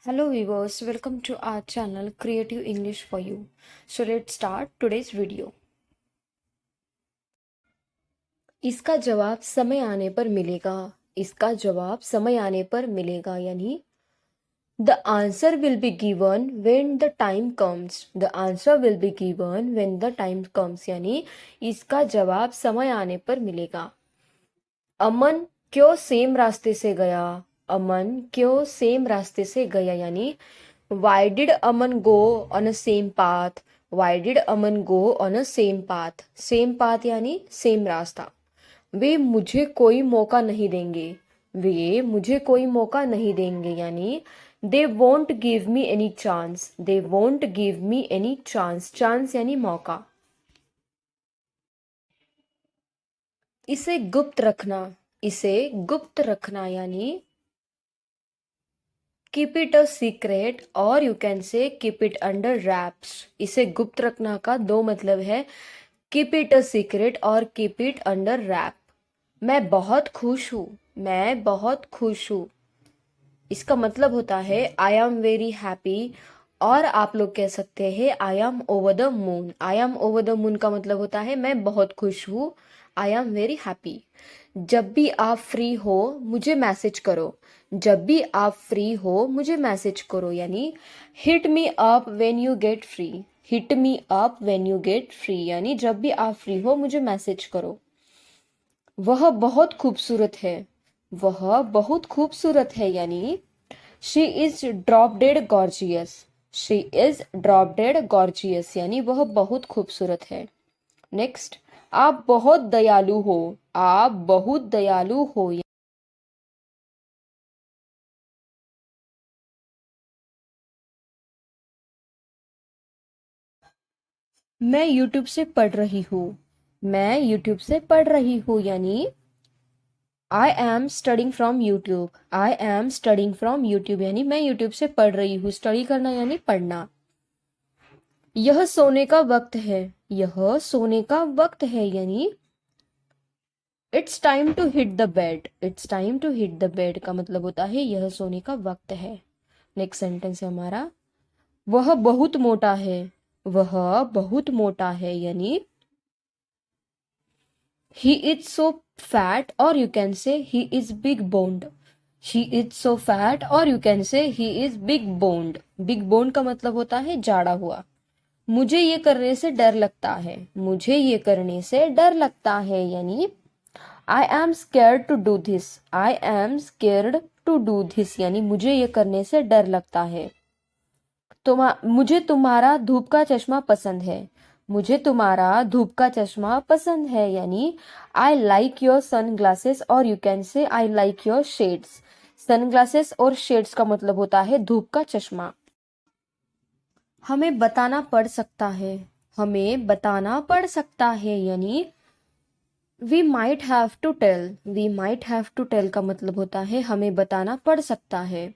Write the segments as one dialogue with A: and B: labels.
A: Hello viewers, welcome to our channel Creative English for You. So let's start today's video. इसका जवाब समय आने पर मिलेगा. इसका जवाब समय आने पर मिलेगा यानी The answer will be given when the time comes. The answer will be given when the time comes यानी इसका जवाब समय आने पर मिलेगा. अमन क्यों सेम रास्ते से गया? अमन क्यों सेम रास्ते से गया यानी Why did Aman go on a same path? Why did Aman go on a same path? Same path यानी same रास्ता. वे मुझे कोई मौका नहीं देंगे. वे मुझे कोई मौका नहीं देंगे यानी They won't give me any chance. They won't give me any chance. Chance यानी मौका. इसे गुप्त रखना. इसे गुप्त रखना यानी कीप इट अ सीक्रेट और यू कैन से कीप इट अंडर रैप्स. इसे गुप्त रखना का दो मतलब है, कीप इट अ सीक्रेट और कीप इट अंडर रैप. मैं बहुत खुश हूँ. मैं बहुत खुश हूँ. इसका मतलब होता है आई एम वेरी हैप्पी और आप लोग कह सकते हैं I am over the moon. I am over the moon का मतलब होता है मैं बहुत खुश हूँ. I am very happy. जब भी आप फ्री हो मुझे मैसेज करो. जब भी आप फ्री हो मुझे मैसेज करो यानी hit me up when you get free. Hit me up when you get free यानी जब भी आप फ्री हो मुझे मैसेज करो. वह बहुत खूबसूरत है. वह बहुत खूबसूरत है यानी she is drop dead gorgeous. She is drop dead gorgeous यानी वह बहुत खूबसूरत है. नेक्स्ट, आप बहुत दयालु हो. आप बहुत दयालु हो. मैं यूट्यूब से पढ़ रही हूँ. मैं यूट्यूब से पढ़ रही हूँ यानी I am studying from YouTube. I am studying from YouTube यानी मैं यूट्यूब से पढ़ रही हूँ. स्टडी करना यानी पढ़ना. यह सोने का वक्त है. यह सोने का वक्त है यानी it's time to hit the bed. It's time to hit the bed का मतलब होता है यह सोने का वक्त है. नेक्स्ट सेंटेंस है हमारा वह बहुत मोटा है. वह बहुत मोटा है यानी he is so fat or you can say he is big boned. He is so fat or you can say he is big boned. Big boned का मतलब होता है जाड़ा हुआ. मुझे ये करने से डर लगता है. मुझे ये करने से डर लगता है यानी I am scared to do this. I am scared to do this यानी मुझे ये करने से डर लगता है. मुझे तुम्हारा धूप का चश्मा पसंद है. मुझे तुम्हारा धूप का चश्मा पसंद है यानी I like your sunglasses और you can say I like your shades. Sunglasses और शेड्स का मतलब होता है धूप का चश्मा. हमें बताना पड़ सकता है. हमें बताना पड़ सकता है यानी we might have to tell. We might have to tell का मतलब होता है हमें बताना पड़ सकता है.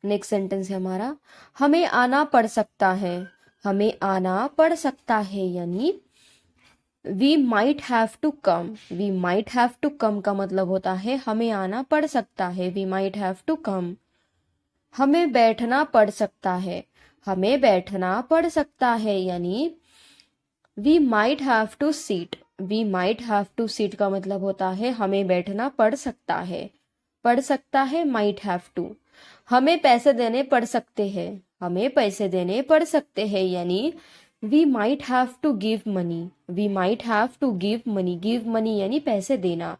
A: नेक्स्ट सेंटेंस है हमारा हमें आना पड़ सकता है. हमें आना पड़ सकता है यानी we might have to come. We might have to come का मतलब होता है हमें आना पड़ सकता है. We might have to come. हमें बैठना पड़ सकता है. हमें बैठना पड़ सकता है यानी we might have to sit. We might have to sit का मतलब होता है हमें बैठना पड़ सकता है. पड़ सकता है माइट हैव टू. हमें पैसे देने पड़ सकते हैं. हमें पैसे देने पड़ सकते हैं यानी we might have to give money. We might have to give money. Give money यानी पैसे देना.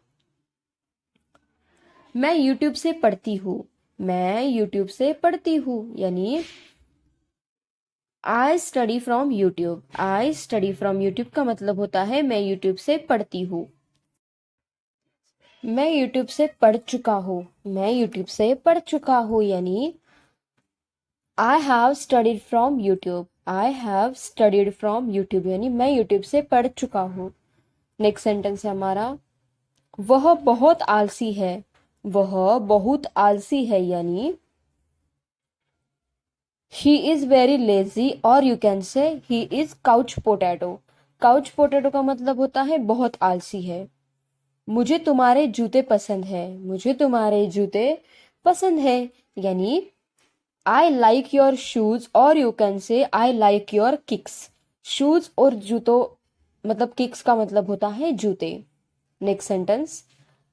A: मैं यूट्यूब से पढ़ती हूँ. मैं यूट्यूब से पढ़ती हूँ यानी I study from YouTube. I study from YouTube का मतलब होता है मैं यूट्यूब से पढ़ती हूँ. मैं यूट्यूब से पढ़ चुका हूँ. मैं यूट्यूब से पढ़ चुका हूँ यानी I have studied from YouTube. I have studied from YouTube यानी मैं यूट्यूब से पढ़ चुका हूँ. नेक्स्ट सेंटेंस है हमारा वह बहुत आलसी है. वह बहुत आलसी है यानी ही इज वेरी लेजी और यू कैन से he is couch potato. Couch potato का मतलब होता है बहुत आलसी है. मुझे तुम्हारे जूते पसंद है. मुझे तुम्हारे जूते पसंद है यानी आई लाइक योर शूज और you can say I like your kicks. Shoes और जूतों मतलब किक्स का मतलब होता है जूते। नेक्स्ट सेंटेंस,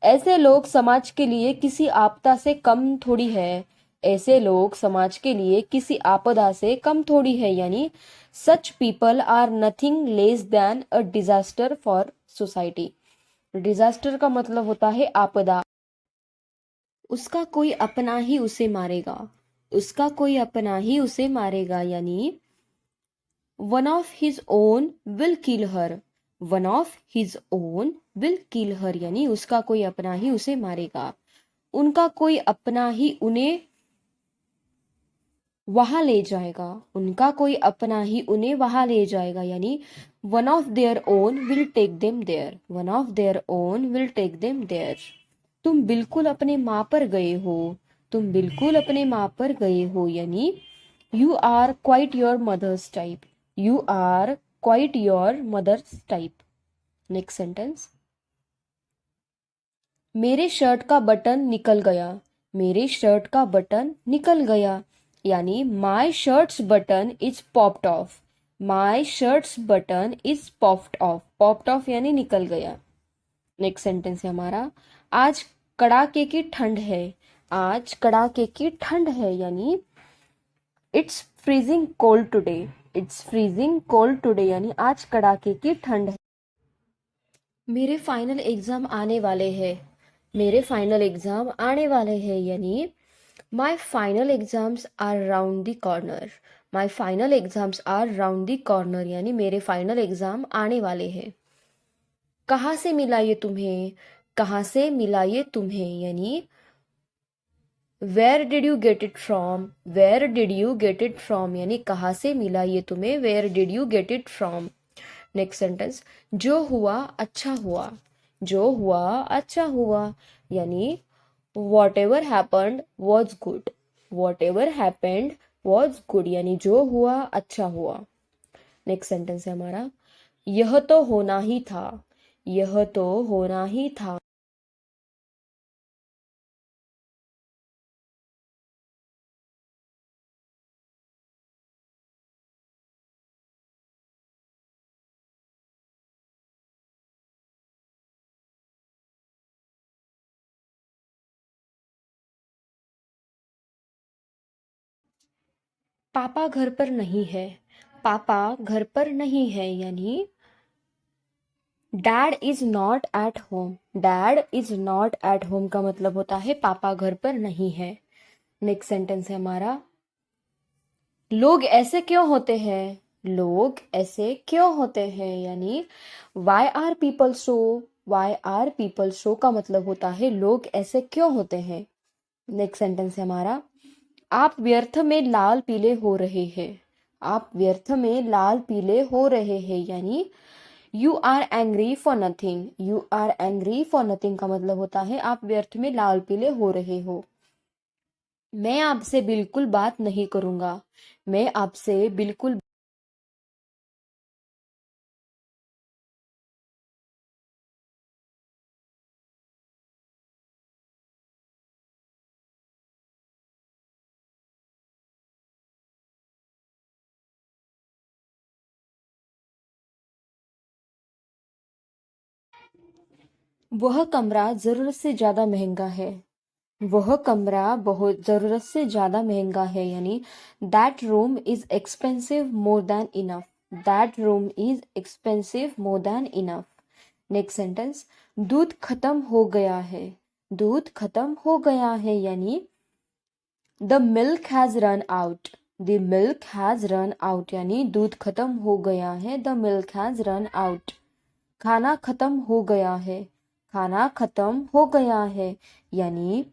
A: ऐसे लोग समाज के लिए किसी आपदा से कम थोड़ी है। ऐसे लोग समाज के लिए किसी आपदा से कम थोड़ी है, यानी such people are nothing less than a disaster for society. Disaster का मतलब होता है आपदा। उसका कोई अपना ही उसे मारेगा। उसका कोई अपना ही उसे मारेगा, यानी one of his own will kill her. One of his own will kill her, यानी उसका कोई अपना ही उसे मारेगा। उनका कोई अपना ही उन्हें वहां ले जाएगा। उनका कोई अपना ही उन्हें वहां ले जाएगा, यानी one of their own will take them there. One of their own will take them there. तुम बिल्कुल अपने माँ पर गए हो। तुम बिल्कुल अपने माँ पर गए हो, यानी you are quite your mother's type. You are quite your mother's type. Next sentence, मेरे शर्ट का बटन निकल गया। मेरे शर्ट का बटन निकल गया, यानी my shirt's button is popped off. My shirt's button is popped off. Popped off यानी निकल गया। नेक्स्ट सेंटेंस है हमारा, आज कड़ाके की ठंड है। आज कड़ाके की ठंड है, यानी it's freezing cold today. It's freezing cold today, यानी आज कड़ाके की ठंड है। मेरे फाइनल एग्जाम आने वाले हैं। मेरे फाइनल एग्जाम आने वाले हैं, यानी my final exams are round the corner. My final exams are round the corner, यानी मेरे फाइनल एग्जाम आने वाले हैं। कहाँ से मिला ये तुम्हें। कहाँ से मिला ये तुम्हें, यानी where did you get it from. Where did you get it from, यानी कहाँ से मिला ये तुम्हें। Where did you get it from. Next sentence, जो हुआ अच्छा हुआ। जो हुआ अच्छा हुआ, यानी whatever happened was good. Whatever happened was good, यानी जो हुआ अच्छा हुआ। नेक्स्ट सेंटेंस है हमारा, यह तो होना ही था। यह तो होना ही था। पापा घर पर नहीं है। पापा घर पर नहीं है, यानी dad is not at home. Dad is not at home का मतलब होता है पापा घर पर नहीं है। नेक्स्ट सेंटेंस है हमारा, लोग ऐसे क्यों होते हैं। लोग ऐसे क्यों होते हैं, यानी why are people so. Why are people so का मतलब होता है लोग ऐसे क्यों होते हैं। नेक्स्ट सेंटेंस है हमारा, आप व्यर्थ में लाल पीले हो रहे हैं। आप व्यर्थ में लाल पीले हो रहे हैं, यानी you are angry for nothing. You are angry for nothing का मतलब होता है आप व्यर्थ में लाल पीले हो रहे हो। मैं आपसे बिल्कुल बात नहीं करूंगा। मैं आपसे बिल्कुल वह कमरा जरूरत से ज्यादा महंगा है। वह कमरा बहुत जरूरत से ज्यादा महंगा है, यानी that room is expensive more than enough. That room is expensive more than enough. Next sentence, दूध खत्म हो गया है। दूध खत्म हो गया है, यानी the milk has run out. The milk has run out, यानी दूध खत्म हो गया है। The milk has run out. खाना खत्म हो गया है। खाना खत्म हो गया है, यानी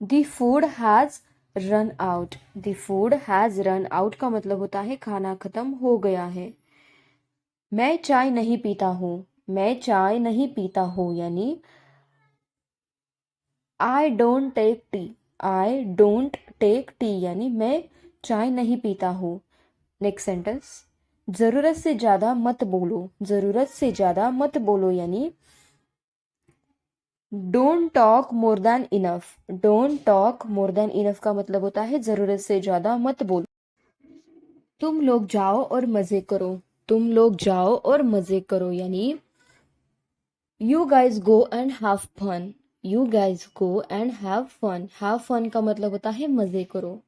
A: the food has run out. The food has run out का मतलब होता है खाना खत्म हो गया है। मैं चाय नहीं पीता हूँ। मैं चाय नहीं पीता हूँ, यानी I don't take tea. I don't take tea, यानी मैं चाय नहीं पीता हूँ। नेक्स्ट सेंटेंस, जरूरत से ज्यादा मत बोलो। जरूरत से ज्यादा मत बोलो, यानी don't talk more than enough. Don't talk more than enough का मतलब होता है जरूरत से ज्यादा मत बोलो। तुम लोग जाओ और मजे करो। तुम लोग जाओ और मजे करो यानी you guys go and have fun. You guys go and have fun. Have fun का मतलब होता है मजे करो।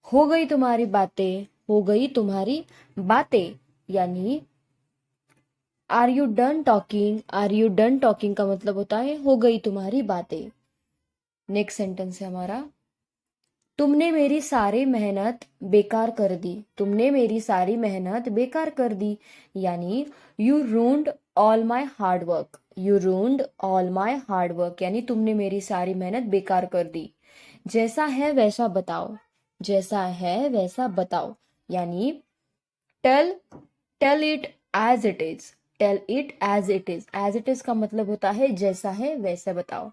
A: हो गई तुम्हारी बातें। हो गई तुम्हारी बातें यानी are you done talking. Are you done talking का मतलब होता है हो गई तुम्हारी बातें। नेक्स्ट सेंटेंस है हमारा तुमने मेरी सारी मेहनत बेकार कर दी। तुमने मेरी सारी मेहनत बेकार कर दी यानी you ruined all my hard work. You ruined all my hard work यानी तुमने मेरी सारी मेहनत बेकार कर दी। जैसा है वैसा बताओ। जैसा है वैसा बताओ यानी tell tell it as it is. Tell it as it is. As it is का मतलब होता है जैसा है वैसा बताओ।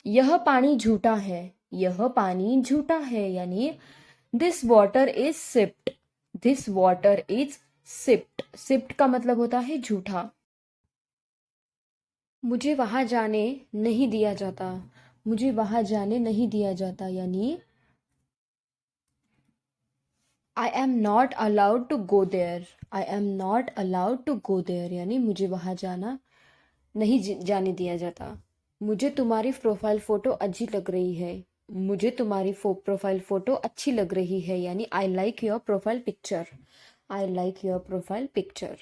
A: यह पानी झूठा है। यह पानी झूठा है यानी this water is sipped. This water is sipped. Sipped का मतलब होता है झूठा। मुझे वहां जाने नहीं दिया जाता। मुझे वहां जाने नहीं दिया जाता यानी I am not allowed to go there. I am not allowed to go there यानी मुझे वहां जाना नहीं जाने दिया जाता। मुझे तुम्हारी प्रोफाइल फोटो अच्छी लग रही है। मुझे तुम्हारी प्रोफाइल फोटो अच्छी लग रही है यानी I like your profile picture. I like your profile picture.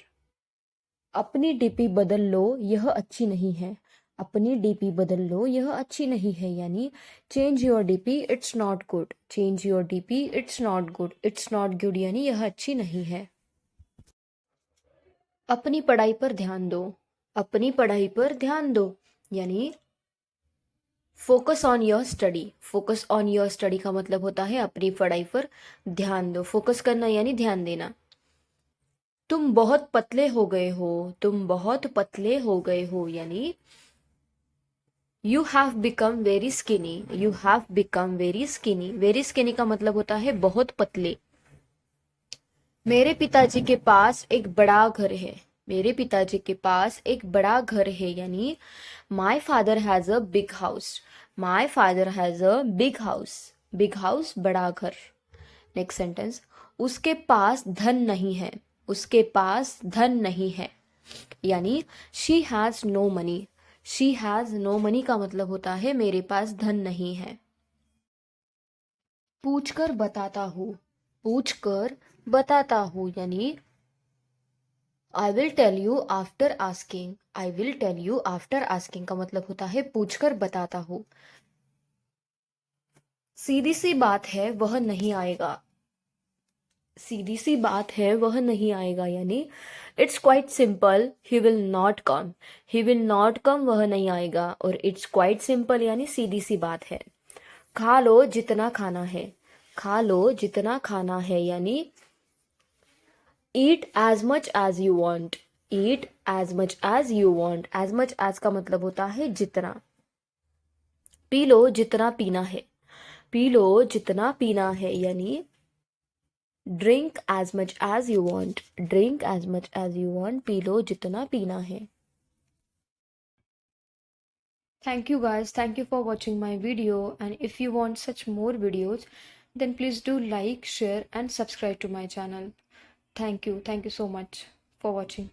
A: अपनी डीपी बदल लो यह अच्छी नहीं है। अपनी डीपी बदल लो यह अच्छी नहीं है यानी change your DP it's not good. Change your DP it's not good. It's not good यानी यह अच्छी नहीं है। अपनी पढ़ाई पर ध्यान दो। अपनी पढ़ाई पर ध्यान दो यानी focus on your study. Focus on your study का मतलब होता है अपनी पढ़ाई पर ध्यान दो। फोकस करना यानी ध्यान देना। तुम बहुत पतले हो गए हो। तुम बहुत पतले हो गए हो यानी you have become very skinny. You have become very skinny. Very skinny का मतलब होता है बहुत पतले। मेरे पिताजी के पास एक बड़ा घर है। मेरे पिताजी के पास एक बड़ा घर है यानी my father has a big house. My father has a big house. Big house बड़ा घर। नेक्स्ट सेंटेंस उसके पास धन नहीं है। उसके पास धन नहीं है यानी she has no money. She has no money का मतलब होता है मेरे पास धन नहीं है। पूछकर बताता हूँ। पूछकर बताता हूँ यानी I will tell you after asking. I will tell you after asking का मतलब होता है पूछकर बताता हूँ। सीधी सी बात है वह नहीं आएगा। सीधी सी बात है वह नहीं आएगा यानी it's quite simple he will not come. He will not come वह नहीं आएगा और इट्स क्वाइट सिंपल यानी सीधी सी बात है। खा लो जितना खाना है। खा लो जितना खाना है यानी eat as much as you want. Eat as much as you want. As much as का मतलब होता है जितना। पी लो जितना पीना है। पी लो जितना पीना है यानी drink as much as you want. Drink as much as you want. पी लो जितना पीना है। Thank you guys. Thank you for watching my video. And if you want such more videos, then please do like, share, and subscribe to my channel. Thank you. Thank you so much for watching.